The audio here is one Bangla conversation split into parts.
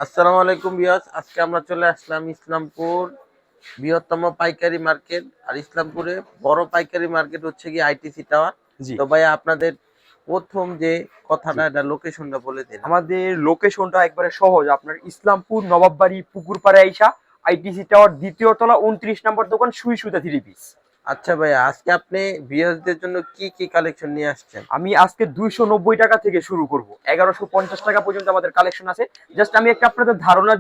আসসালামু আলাইকুম ভিউয়ার্স, আজকে আমরা চলে আসলাম ইসলামপুর বৃহত্তম পাইকারি মার্কেট। আর ইসলামপুরে বড় পাইকারি মার্কেট হচ্ছে কি আইটিসি টাওয়ার। জি, তো ভাইয়া আপনাদের প্রথম যে জি। কথাটা, এটা লোকেশনটা বলে দিন। আমাদের লোকেশনটা একবারে সহজ। আপনার ইসলামপুর নবাববাড়ি পুকুরপাড়ে আইসা আইটিসি টাওয়ার দ্বিতীয় তলা 29 নম্বর দোকান সুই সুতা 3 পিস। আচ্ছা ভাইয়া, আজকে আপনি ভিউয়ার্সদের জন্য কি কি কালেকশন নিয়ে আসছেন? আমি আজকে 290 টাকা থেকে শুরু করব। 1150 টাকা পর্যন্ত আমাদের কালেকশন আছে। জাস্ট আমি একটা আপনাদের ধারণা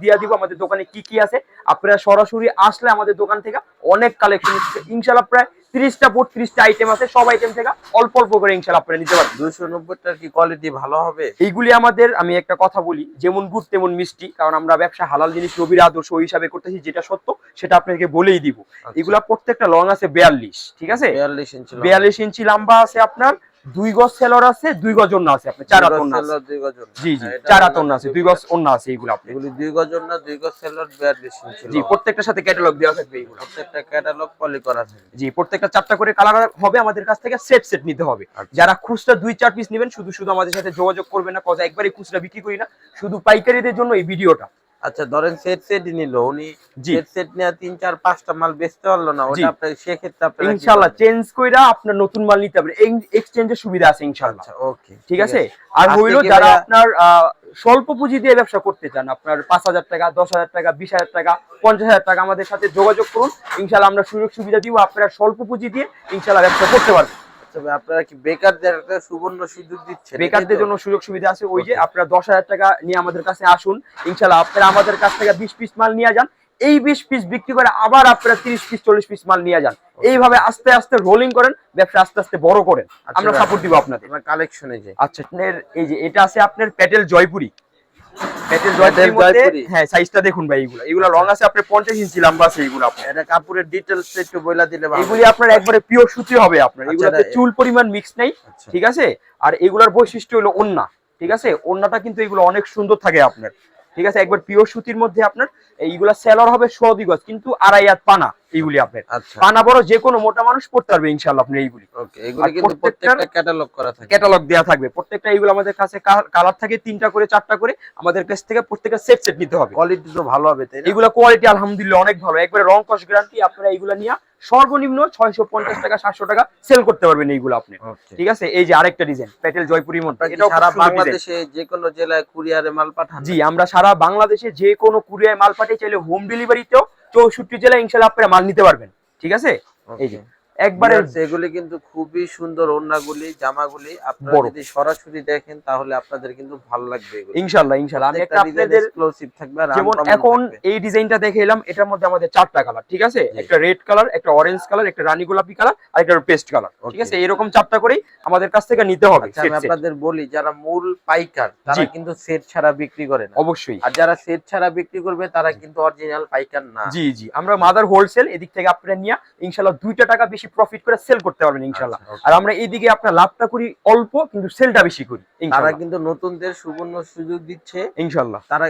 দিয়ে দিব আমাদের দোকানে কি কি আছে। আপনারা সরাসরি আসলে আমাদের দোকান থেকে অনেক কালেকশন ইনশাআল্লাহ প্রায় 30টা 32টা আইটেম আছে। সব আইটেম থেকে অল্প অল্প করে ইনশাআল্লাহ আপনারা নিতে পারবেন। 290টার কি কোয়ালিটি ভালো হবে? এইগুলি আমাদের, আমি একটা কথা বলি, যেমন গুড় তেমন মিষ্টি, কারণ আমরা ব্যবসা হালাল জিনিস নবীর আদর্শ ওই হিসাবে করতেছি, যেটা সত্য সেটা আপনাকে বলেই দিব। আচ্ছা, এগুলা প্রত্যেকটা লং আছে 42, ঠিক আছে? 42 ইঞ্চি লম্বা। 42 ইঞ্চি লম্বা আছে আপনার, 2 গজ সেলর আছে, 2 গজ ওন্না আছে, আপনার 4 হাত ওন্না আছে। 2 গজ ওড়না। জি জি, হ্যাঁ, এটা 4 হাত ওড়নাটা ওন্না আছে, 2 2 গজ গজ। ওন্না আছে এইগুলো আপনি। এগুলি 2 গজ ওড়না, 2 গজ সেলর, 42 ইঞ্চি জি, লম্বা। প্রত্যেকটার সাথে ক্যাটালগ দেওয়া থাকবে এইগুলো। প্রত্যেকটা ক্যাটালগ পলি করা থাকে। জি, প্রত্যেকটা 4টা করে কালার হবে। আমাদের কাছ থেকে সেট সেট নিতে হবে। আচ্ছা। যারা খুচরা 2-4 পিস নেবেন শুধু শুধু আমাদের সাথে যোগাযোগ করবেন না, কজ একবারই খুচরা বিক্রি করি না, শুধু পাইকারিদের জন্য এই ভিডিওটা। আচ্ছা, ধরেন সেটই নিল উনি, জি সেট নিয়ে 3 4 5টা মাল বেচতে পারলো না, জি, ওটা আপনার সেক্ষেত্রে আপনারা কি ইনশাআল্লাহ করবেন? চেঞ্জ কইরা আপনার নতুন মাল নিতে পারবেন। এক্সচেঞ্জের সুবিধা আছে ইনশাআল্লাহ। আচ্ছা, ওকে, ঠিক আছে? আর আজকে হইলো কি যারা ভাইয়া? আপনার স্বল্প পুঁজি দিয়ে ব্যবসা করতে চান, আপনার 5,000 টাকা, 10,000 টাকা, 20,000 টাকা, 50,000 টাকা, আমাদের সাথে যোগাযোগ করুন। ইনশাআল্লাহ আমরা সুযোগ সুবিধা দিব, আপনারা স্বল্প পুঁজি দিয়ে ইনশাআল্লাহ ব্যবসা করতে পারবেন। আচ্ছা ভাই, আপনারা কি বেকারদের একটা সুবর্ণ সুযোগ দিচ্ছেন, এটাই বেকারদের তো? জন্য সুযোগ সুবিধা আছে। ওই যে ওকে, আপনারা 10,000 টাকা নিয়ে আমাদের কাছে আসুন, ইনশাআল্লাহ আপনারা আমাদের কাছ থেকে 20 পিস মাল নিয়ে যান। এই 20 পিস বিক্রি করে আবার আপনারা 30 পিস 40 পিস মাল নিয়ে যান। এইভাবে আস্তে আস্তে রোলিং করেন, ব্যবসা আস্তে আস্তে বড় করেন। আচ্ছা আমরা ভাই, সাপোর্ট দিব আপনাদের। আমরা কালেকশনে যাই। আচ্ছা, আপনার এই যে এটা আছে আপনার প্যাটেল জয়পুরি। প্যাটেল প্যাটেল জয়পুরির মধ্যে, জয়পুরি। হ্যাঁ, সাইজটা দেখুন ভাই। এগুলা আচ্ছা, লং আছে আপনার 50 ইঞ্চি লম্বা আছে এইগুলো আপনার। এটা কাপড়ের ডিটেইলস একটু বইলা দিলে ভালো এগুলি হয়। আপনার একবারে পিওর সুতি হবে আপনার। আচ্ছা, এগুলাতে চুল পরিমাণ মিক্স নাই, আচ্ছা, ঠিক আছে? আর এগুলার বৈশিষ্ট্য হলো ওন্না, ঠিক আছে? ওন্নাটা কিন্তু এগুলো অনেক সুন্দর থাকে আপনার, ঠিক আছে? একবার পিওর সুতির মধ্যে আপনার এইগুলা সেলর হবে 100 গজ, কিন্তু 2.5 হাত পানা এইগুলি আপনার। আচ্ছা, পানা বড়, যে কোনো মোটা মানুষ পড়তে পারবে ইনশাআল্লাহ আপনি এইগুলি। ওকে, আর এগুলি কিন্তু প্রত্যেকটার প্রত্যেকটা ক্যাটালগ করা থাকে। ক্যাটালগ দেওয়া থাকবে। প্রত্যেকটা এইগুলো আমাদের কাছে কালার থাকে 3টা করে 4টা করে। আমাদের কাছ থেকে প্রত্যেকটা সেট সেট নিতে হবে। কোয়ালিটি তো ভালো হবে, তাই না? এগুলা কোয়ালিটি আলহামদুলিল্লাহ অনেক ভালো, একবারে রং কস গ্যারান্টি। আপনারা এইগুলা নিয়ে সর্বনিম্ন 650 টাকা 700 টাকা সেল করতে পারবেন এইগুলো আপনি। ওকে, ঠিক আছে? এই যে আরেকটা ডিজাইন প্যাটেল জয়পুরির মধ্যে, আপনারা কি এটাও খুব সারা সুন্দর ডিজাইন। বাংলাদেশে যে কোনো জেলায় কুরিয়ারে মাল পাঠান জি, নাকি? আমরা সারা বাংলাদেশে যে কোনো কুরিয়ার মাল পাঠিয়ে, চাইলে হোম ডেলিভারিতেও 64 জেলায় ইনশাআল্লাহ আপনারা মাল নিতে পারবেন। ঠিক আছে? এই ওকে যে একবারে ভিউয়ার্স, এগুলি কিন্তু খুবই সুন্দর ওড়নাগুলি, জামাগুলি আপনারা বড়। যদি সরাসরি দেখেন তাহলে আপনাদের কিন্তু ভালো লাগবে। এগুলি ইনশাআল্লাহ ইনশাআল্লাহ আমি একটা প্রত্যেকটা ডিজাইন আপনাদের, এক্সক্লুসিভ থাকবে আর যেমন আনকমন এখন থাকবে। এই ডিজাইনটা দেখে এলাম, এটার মধ্যে আমাদের 4টা কালার, ঠিক আছে? জি, একটা রেড কালার, একটা অরেঞ্জ কালার, একটা রানী গোলাপি কালার, আর একটা পেস্ট কালার, ঠিক ওকে। আছে? এরকম 4টা করেই আমাদের কাছ থেকে নিতে হবে আচ্ছা, সেট আমি সেট। আপনাদের বলি, যারা মূল পাইকার তারা জি, কিন্তু সেট ছাড়া বিক্রি করে না। অবশ্যই। আর যারা সেট ছাড়া বিক্রি করবে তারা কিন্তু অরিজিনাল পাইকার না। জি জি, আমরা মাদার হোলসেল, এদিক থেকে আপনারা নিয়ে ইনশাআল্লাহ 2টা টাকা বেশি প্রফিট করে সেল করতে পারবেন ইনশাআল্লাহ। আচ্ছা, ওকে। আর আমরা এইদিকে আপনার লাভটা করি অল্প, কিন্তু সেলটা বেশি করি তারা ইনশাআল্লাহ। কিন্তু নতুনদের সুবর্ণ সুযোগ দিচ্ছে। ইনশাআল্লাহ। তারা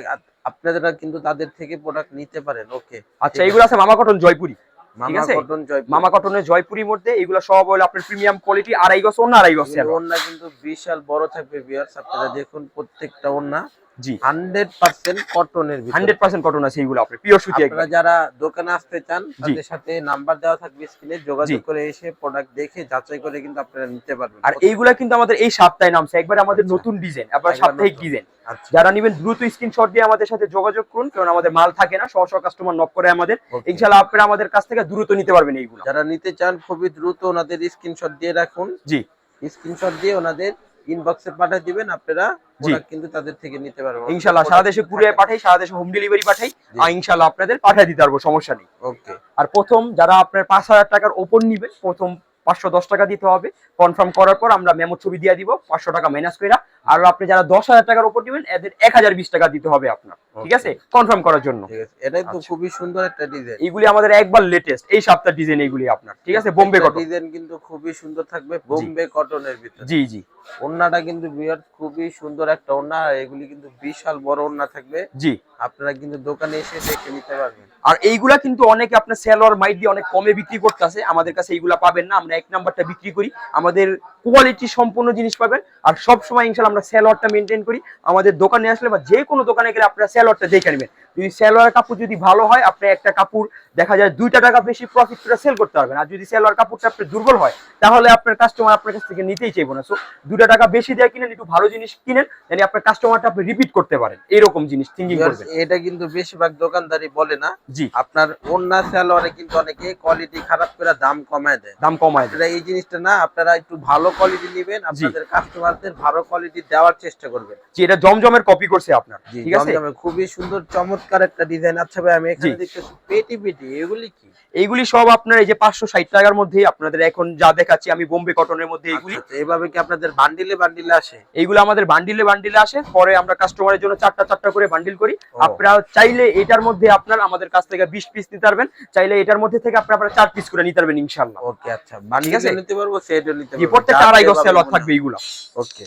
আপনারা কিন্তু তাদের থেকে প্রোডাক্ট নিতে পারেন। ওকে, আচ্ছা, ঠিক এইগুলো আছে। আছে মামা কটন জয়পুরি, ঠিক মামা আছে? কটন জয়পুর। মামা কটনের জয়পুরির মধ্যে এগুলো সব হলো আপনার প্রিমিয়াম কোয়ালিটি, 2.5 গজ ওন্না, 2.5 গজ এগুলো সেলর। ওড়না কিন্তু বিশাল বড় থাকবে ভিউয়ার্স, আপনারা দেখুন প্রত্যেকটা ওড়না জি, 100% কটনের ভিতরে। 100% কটন আছে এইগুলো আপনার, পিওর সুতি আপনারা একদম। যারা দোকানে আসতে চান জি তাদের সাথে নাম্বার দেওয়া থাকবে স্ক্রিনে, জি। যোগাযোগ করে এসে প্রোডাক্ট দেখে যাচাই করে কিন্তু আপনারা নিতে পারবেন। আর এইগুলা কিন্তু আমাদের এই সপ্তাহে নামছে, একবার আমাদের আচ্ছা, নতুন ডিজাইন, আবার একবার সাপ্তাহিক নতুন। ডিজাইন। আচ্ছা, যারা নেবেন দ্রুত স্ক্রিনশট দিয়ে আমাদের সাথে যোগাযোগ করুন, কারণ আমাদের মাল থাকে না, সহ কাস্টমার নক করে আমাদের। ওকে। ইনশাআল্লাহ আপনারা আমাদের কাছ থেকে দ্রুত নিতে পারবেন এইগুলো। যারা নিতে চান খুবই দ্রুত ওনাদের স্ক্রিনশট দিয়ে রাখুন। জি স্ক্রিনশট দিয়ে ওনাদের ইনবক্সে পাঠিয়ে দিবেন, আপনারা জি, প্রোডাক্ট কিন্তু তাদের থেকে নিতে পারবেন। ইনশাআল্লাহ সারা দেশে কুরিয়ার পাঠাই, সারা দেশে হোম ডেলিভারি পাঠাই। জি, আর ইনশাআল্লাহ আপনাদের পাঠিয়ে দিতে পারবো, সমস্যা নেই। ওকে, আর প্রথম যারা আপনার 5,000 টাকার ওপর নিবে, প্রথম 510 টাকা দিতে হবে। কনফার্ম করার পর আমরা মেমো ছবি দিয়ে দিব 500 টাকা মাইনাস করে। আর আপনি যারা 10,000 টাকার উপর নেবেন, এদের 1020 টাকা দিতে হবে আপনার, ঠিক আছে? কনফার্ম করার জন্য। ঠিক আছে। এটাই তো আচ্ছা, খুবই সুন্দর একটা ডিজাইন। এইগুলি আমাদের একবার লেটেস্ট এই সপ্তাহের ডিজাইন এইগুলি আপনার, ঠিক আছে? বোম্বে কটন। ডিজাইন কিন্তু খুবই সুন্দর থাকবে, জি বোম্বে কটনের ভিতরে। জি জি ওড়নাটা কিন্তু ভিউয়ার্স খুবই সুন্দর একটা ওড়না, আর এগুলি কিন্তু বিশাল বড় ওড়না থাকবে। জি। আপনারা কিন্তু দোকানে এসে দেখে নিতে পারবেন। আর এইগুলা কিন্তু অনেকে আপনার সেলর মাইট দিয়ে অনেক কমে বিক্রি করতেছে, আমাদের কাছে এইগুলা পাবেন না। আমরা 1 নাম্বারটা বিক্রি করি, আমাদের কোয়ালিটি সম্পূর্ণ জিনিস পাবেন। আর সব সময় ইনশাআল্লাহ আমরা সালোয়ারটা মেনটেন করি। আমাদের দোকানে আসলে বা যে কোনো দোকানে গেলে আপনারা সালোয়ারটা দেখে নেবেন। যদি সালোয়ার কাপড় যদি ভালো হয়, আপনি একটা কাপড় দেখা যায় 2টা টাকা বেশি প্রফিট করে সেল করতে পারবেন। আর যদি সালোয়ার কাপড়টা আপনার দুর্বল হয়, তাহলে আপনার কাস্টমার আপনার কাছ থেকে নিতেই চাইবো না। সো 2টা টাকা বেশি দিয়ে কিনেন, একটু ভালো জিনিস কিনেন, জানি আপনার কাস্টমারটা আপনি রিপিট করতে পারেন, এরকম জিনিস থিঙ্কিং করবেন। এটা কিন্তু বেশিরভাগ দোকানদারই বলে না। জি, আপনার ওন্না সালোয়ারে কিন্তু অনেকে কোয়ালিটি খারাপ করে দাম কমায় দেয়। দাম কমায় দেয়। এই জিনিসটা না, আপনারা একটু ভালো কোয়ালিটি নেবেন, আপনাদের কাস্টমারদের ভালো কোয়ালিটি দেওয়ার চেষ্টা করবেন। যে এটা জমজমের কপি করছে আপনার, ঠিক আছে? জমজমে খুবই সুন্দর চমৎকার একটা ডিজাইন। আচ্ছা ভাই, আমি এখানে দেখতেছি পেটি পেটি, এগুলি কি? এইগুলি সব আপনার এই যে 560 টাকার মধ্যে আপনাদের এখন যা দেখাচ্ছি আমি, বোম্বে কটনের মধ্যে এইগুলি। এভাবে কি আপনাদের বান্ডিলে বান্ডিলে আসে? এইগুলো আমাদের বান্ডিলে বান্ডিলে আসে, পরে আমরা কাস্টমারের জন্য 4টা করে বান্ডিল করি। আপনারা চাইলে এটার মধ্যে আপনার আমাদের কাছ থেকে 20 পিস নিতে পারবেন, চাইলে এটার মধ্যে থেকে আপনারা 4 পিস করে নিতে পারবেন ইনশাআল্লাহ। ওকে, আচ্ছা, বান্ডিলে নিতে পারবো, সেটও নিতে পারবো, প্রত্যেকটা 2.5 গজ সেলর থাকবে এইগুলো। ওকে।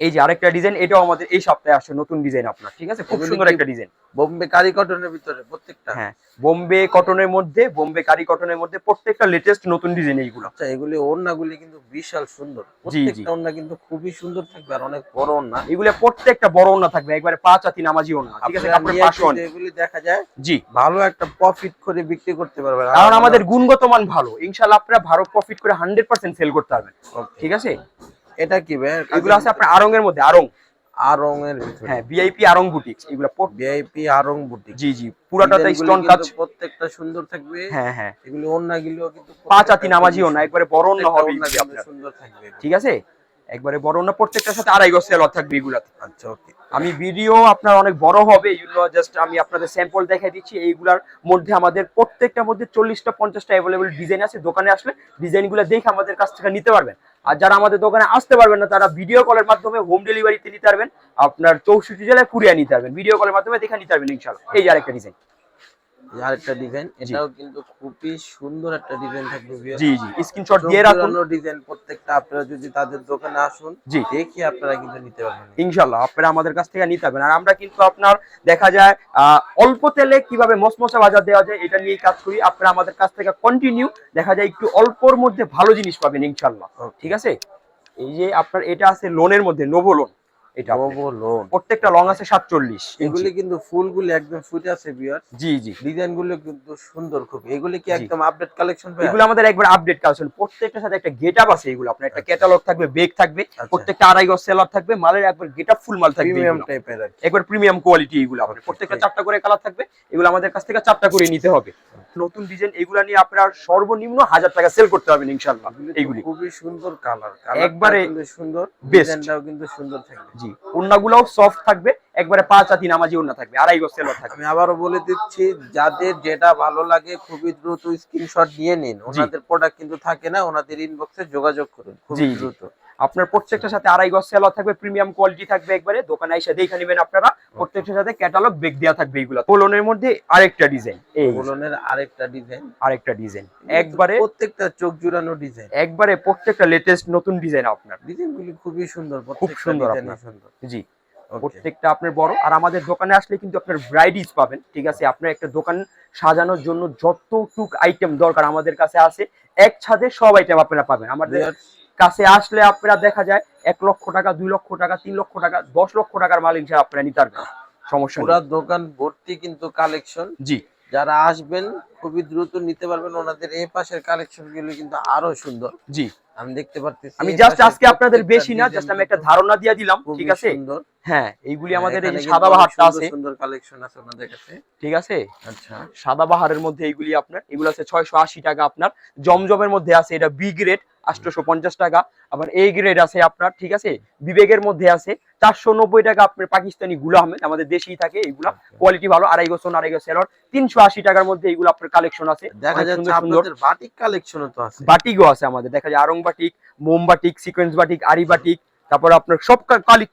এই যে আরেকটা ডিজাইন, এটাও আমাদের এই সপ্তাহে আসছে নতুন ডিজাইন আপনার, ঠিক আছে? খুব সুন্দর একটা ডিজাইন, বোম্বে কারি কটনের ভিতরে প্রত্যেকটা। হ্যাঁ, বোম্বে কটনের মধ্যে, বোম্বে কারি কটনের মধ্যে প্রত্যেকটা লেটেস্ট নতুন ডিজাইন এইগুলো। আচ্ছা, এগুলি ওড়নাগুলি কিন্তু বিশাল সুন্দর, প্রত্যেকটা ওড়না কিন্তু খুবই সুন্দর থাকবে, আর অনেক বড় ওড়না। এগুলো প্রত্যেকটা বড় ওড়না থাকবে, একবারে 5 হাতি নামাজি ওড়না, ঠিক আছে? কাপড়ের পাশে এগুলি দেখা যায় জি ভালো একটা প্রফিট করে বিক্রি করতে পারবে, কারণ আমাদের গুণগত মান ভালো। ইনশাআল্লাহ আপনারা ভালো প্রফিট করে 100% সেল করতে পারবেন, ঠিক আছে? এটা কি ভাই? এগুলো আছে আপনার আরং এর মধ্যে, আরং এর ভিতরে, হ্যাঁ, ভিআইপি আরং বুটিক্স, এগুলো ভিআইপি আরং বুটিক। জি জি, পুরাটাতে স্টোন কাজ, প্রত্যেকটা সুন্দর থাকবে। হ্যাঁ হ্যাঁ, এগুলো ওড়নাগুলো কিন্তু 5 হাতি নামাজি ওড়না, একবারে বড় ওড়না হবে আপনার, সুন্দর থাকবে, ঠিক আছে? একবারে বড় ওড়না, প্রত্যেকটার সাথে 2.5 গজ সেলর থাকবে এগুলাতে। আচ্ছা, ওকে। আমি ভিডিও আপনার অনেক বড় হবে, এইগুলো জাস্ট আমি আপনাদের স্যাম্পল দেখাই দিচ্ছি। এইগুলার মধ্যে আমাদের প্রত্যেকটার মধ্যে 40টা 50টা অ্যাভেলেবল ডিজাইন আছে। দোকানে আসলে ডিজাইনগুলো দেখে আমাদের কাছ থেকে নিতে পারবেন। আর যারা আমাদের দোকানে আসতে পারবেন না, তারা ভিডিও কলের মাধ্যমে হোম ডেলিভারিতে নিতে পারবেন, আপনার 64 জেলায় কুরিয়ার নিতে পারবেন, ভিডিও কলের মাধ্যমে দেখে নিতে পারবেন ইনশাআল্লাহ। এই যে আরেকটা ডিজাইন, আরেকটা ডিজাইন, এটাও কিন্তু খুবই সুন্দর একটা ডিজাইন থাকবে। জি জি, স্ক্রিনশট দিয়ে রাখুন। ডিজাইন প্রত্যেকটা, আপনারা যদি তাদের দোকানে আসুন, জি, দেখি আপনারা কিন্তু নিতে পারবেন ইনশাআল্লাহ। আপনারা আমাদের কাছ থেকে নিতে পারবেন। আর আমরা কিন্তু আপনার দেখা যায় অল্প তেলে কিভাবে মসমসা বাজার দেওয়া যায়, এটা নিয়ে কাজ করি। আপনারা আমাদের কাছ থেকে কন্টিনিউ দেখা যায় একটু অল্পর মধ্যে ভালো জিনিস পাবেন ইনশাআল্লাহ, ঠিক আছে? এই যে আপনার এটা আছে লোনের মধ্যে, নোভো লোন, এটা লোন, প্রত্যেকটা লং আছে 47। এগুলি কিন্তু ফুলগুলি একদম ফুটে আছে ভিউয়ার। জি জি, ডিজাইনগুলো কিন্তু সুন্দর খুব। এগুলি কি একদম আপডেট কালেকশন ভাই? এগুলো আমাদের একবার আপডেট কালেকশন, প্রত্যেকটার সাথে একটা গেটআপ আছে। এগুলো আপনার একটা ক্যাটালগ থাকবে, বেগ থাকবে, প্রত্যেকটা 2.5 গজ সেলর থাকবে, মালের একবার গেটআপ ফুল মাল থাকবে, প্রিমিয়াম টাইপের, একবার প্রিমিয়াম কোয়ালিটি। এগুলো আপনার প্রত্যেকটা 4টা করে কালার থাকবে, এগুলো আমাদের কাছ থেকে 4টা করে নিতে হবে। নতুন ডিজাইন, এগুলা নিয়ে আপনারা সর্বনিম্ন 1000 টাকা সেল করতে পারবেন ইনশাআল্লাহ। এগুলি খুবই সুন্দর কালার, একবারে সুন্দর, বেস্ট, ডিজাইনটাও কিন্তু সুন্দর থাকবে। জি, ওন্নাগুলোও সফট থাকবে, একবারে 5 হাতি নামাজি ওন্না থাকবে, 2.5 গজ সেলর থাকবে। আমি আবারও বলে দিচ্ছি, যাদের যেটা ভালো লাগে খুবই দ্রুত স্ক্রিনশট নিয়ে নিন। ওনাদের প্রোডাক্ট কিন্তু থাকে না, ওনাদের ইনবক্সে যোগাযোগ করুন খুবই দ্রুত। আপনার প্রত্যেকটার সাথে 2.5 গজ সেলর থাকবে, প্রিমিয়াম কোয়ালিটি থাকবে, একবারে দোকানে এসে দেখে নেবেন আপনারা। প্রত্যেকটার সাথে ক্যাটালগ বেগ দেওয়া থাকবে। এগুলো কোলনের মধ্যে আরেকটা ডিজাইন, এই কোলনের আরেকটা ডিজাইন, একবারে প্রত্যেকটা চোখ জুড়ানো ডিজাইন, একবারে প্রত্যেকটা লেটেস্ট নতুন ডিজাইন আপনার। ডিজাইনগুলি খুবই সুন্দর, খুব সুন্দর আপনার, সুন্দর, জি। প্রত্যেকটা আপনার বড়। আর আমাদের দোকানে আসলে কিন্তু আপনার ভ্যারাইটিস পাবেন, ঠিক আছে? আপনার একটা দোকান সাজানোর জন্য যতটুক আইটেম দরকার আমাদের কাছে আছে, এক ছাদে সব আইটেম আপনারা পাবেন আমাদের কাছে আসলে। আপনারা দেখা যায় 1 লক্ষ টাকা, 2 লক্ষ টাকা, 3 লক্ষ টাকা, 10 লক্ষ টাকার মাল ইনশাআল্লাহ আপনারা নিতে পারবেন, সমস্যা নেই। পুরো দোকান ভর্তি কিন্তু কালেকশন। জি, যারা আসবেন খুবই দ্রুত নিতে পারবেন। ওনাদের এই পাশের কালেকশন গুলো কিন্তু আরো সুন্দর। জি, আমি দেখতে পারতেছি। আমি জাস্ট আজকে আপনাদের বেশি না, জাস্ট আমি একটা ধারণা দিয়ে দিলাম, ঠিক আছে? হ্যাঁ, এইগুলি আমাদের এই যে সাদাবাহারটা আছে, সুন্দর কালেকশন আছে আপনাদের কাছে, ঠিক আছে? আচ্ছা, সাদাবাহারের মধ্যে এইগুলি আপনার, এগুলো আছে 680 টাকা আপনার। জমজমের মধ্যে আছে এটা বি গ্রেড 850 টাকা। আবার এ গ্রেড আছে আপনার, ঠিক আছে? বিবেকের মধ্যে আছে 490 টাকা আপনার। পাকিস্তানি গুলা আহমেদ আমাদের দেশেই থাকে, এগুলা কোয়ালিটি ভালো, 2.5 গজ 2.5 গজ সেলর 380 টাকার মধ্যে এগুলো আপনার কালেকশন আছে। দেখা যাচ্ছে আপনাদের বাটিক কালেকশনও তো আছে, বাটিকও আছে আমাদের, দেখা যায় আরং বাটিক, মোম বাটিক, সিকোয়েন্স বাটিক, আরি বাটিক, তারপর আপনার সব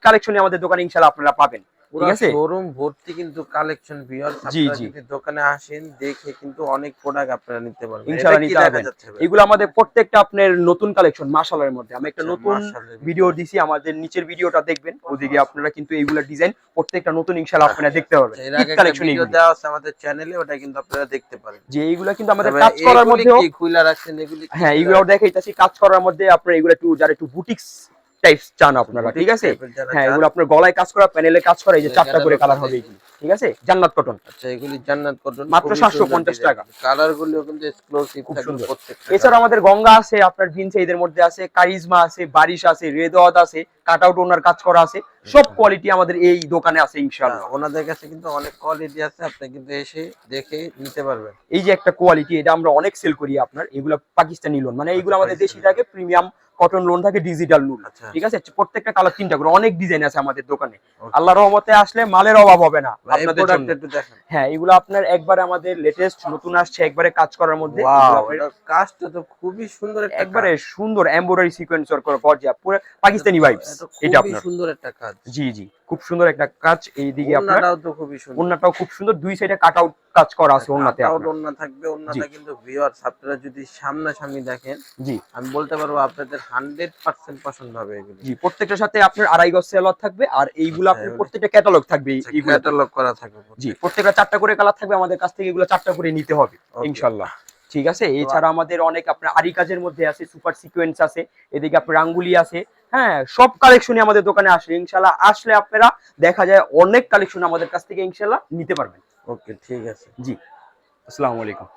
কালেকশনই আমাদের দোকানে ইনশাআল্লাহ আপনারা পাবেন, ঠিক আছে? শোরুম ভর্তি কিন্তু কালেকশন ভিউয়ার। আপনারা যদি দোকানে আসেন, দেখে কিন্তু অনেক প্রোডাক্ট আপনারা নিতে পারবেন ইনশাআল্লাহ, নিতে পারবেন। এগুলো আমাদের প্রত্যেকটা আপনার নতুন কালেকশন মাশাআল্লাহর মধ্যে। আমি একটা নতুন ভিডিও দিছি, আমাদের নিচের ভিডিওটা দেখবেন, ওদিকে আপনারা কিন্তু এইগুলা ডিজাইন প্রত্যেকটা নতুন ইনশাআল্লাহ আপনারা দেখতে পারবেন। এর আগে একটা ভিডিও দেওয়া আছে আমাদের চ্যানেলে, ওটা কিন্তু আপনারা দেখতে পারেন। যে এইগুলা কিন্তু আমাদের কাজ করার মধ্যে কি খুইলা রাখছেন এগুলি। হ্যাঁ, এইগুলাও দেখাইতাছি। কাজ করার মধ্যে আপনারা এগুলা একটু যারা একটু বুটিক্স টাইপস চান আপনারা, ঠিক আছে? হ্যাঁ, এগুলো আপনার গলায় কাজ করা, প্যানেলে কাজ করা, এই যে 4টা করে কালার হবে এগুলো, ঠিক আছে? জান্নাত কটন। আচ্ছা, এগুলি জান্নাত কটন, মাত্র 750 টাকা। কালার গুলো কিন্তু এক্সক্লুসিভ খুব থাকবে সুন্দর। প্রত্যেকটা। এছাড়া আমাদের গঙ্গা আছে, আপনার ভিনসে এদের মধ্যে আছে, কারিজমা আছে, বারিশ আছে, রেদওয়াত আছে, কাট আউট ওনার কাজ করা আছে, সব কোয়ালিটি আমাদের এই দোকানে আছে ইনশাআল্লাহ। ওনাদের কাছে কিন্তু অনেক কোয়ালিটি আছে, আপনি কিন্তু এসে দেখে নিতে পারবেন। এই যে একটা কোয়ালিটি, এটা আমরা অনেক সেল করি আপনার, এগুলো পাকিস্তানি লোন, মানে এইগুলো আমাদের দেশি থাকে, প্রিমিয়াম কটন লোন থাকে, ডিজিটাল লোন, আচ্ছা, ঠিক আছে? প্রত্যেকটা কালার 3টা করে, অনেক ডিজাইন আছে আমাদের দোকানে। Okay. আল্লাহর রহমতে আসলে মালের অভাব হবে না এই আপনাদের প্রোডাক্ট জন্য। একটু দেখেন। হ্যাঁ, এগুলো আপনার একবারে আমাদের লেটেস্ট নতুন আসছে, একবারে কাজ করার মধ্যে। ওয়াও, এগুলো আপনার এটা কাজটা তো খুবই সুন্দর একটা একবারে কাজ। সুন্দর এমব্রয়ডারি সিকোয়েন্স করা গর্জিয়া, পুরো পাকিস্তানি ভাইবস এটা খুবই আপনার। সুন্দর একটা কাজ। জি জি, খুব সুন্দর একটা কাজ। এইদিকে আপনার ওন্নাটাও তো খুবই সুন্দর। ওন্নাটাও খুব সুন্দর, দুই সাইডে কাট আউট কাজ করা আছে ওন্নাতে কাট আউট আপনার। ওন্না থাকবে, ওন্নাটা জি। কিন্তু ভিউয়ার্স আপনারা যদি সামনাসামনি দেখেন, জি আমি বলতে পারবো আপনাদের 100% পছন্দ হবে এগুলি। জি, প্রত্যেকটার সাথে আপনার 2.5 গজ সেলর থাকবে, আর এইগুলো আচ্ছা, আপনার এগুলো- প্রত্যেকটা ক্যাটালগ থাকবে এইগুলো। ক্যাটালগ করা থাকবে জি, প্রত্যেকটা 4টা করে কালার থাকবে, আমাদের কাছ থেকে এগুলো 4টা করে নিতে হবে Okay. ইনশাআল্লাহ, ঠিক আছে? এছাড়া আমাদের অনেক আপনার আরি কাজের মধ্যে আছে, সুপার সিকোয়েন্স আছে, এদিকে আপনার আঙ্গুলি আছে। হ্যাঁ, সব কালেকশনই আমাদের দোকানে আসে ইনশাআল্লাহ। আসলে আপনারা দেখা যায় অনেক কালেকশন আমাদের কাছ থেকে ইনশাআল্লাহ নিতে পারবেন। ওকে, ঠিক আছে। জি, আসসালামু আলাইকুম।